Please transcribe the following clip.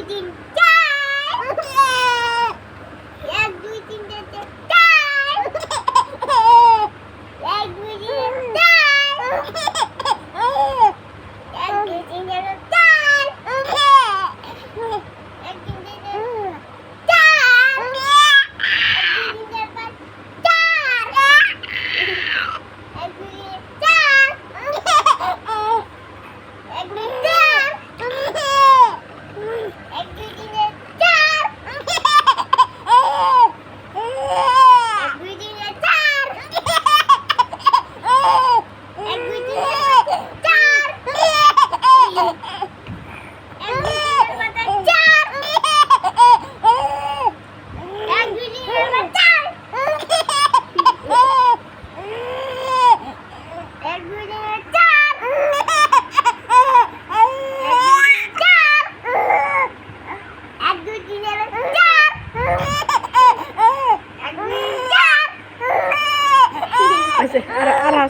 দুই তিন চার, 1 2 3 4 চার, 1 2 3 চার, 1 2 3 চার, 1 2 3 আচ্ছা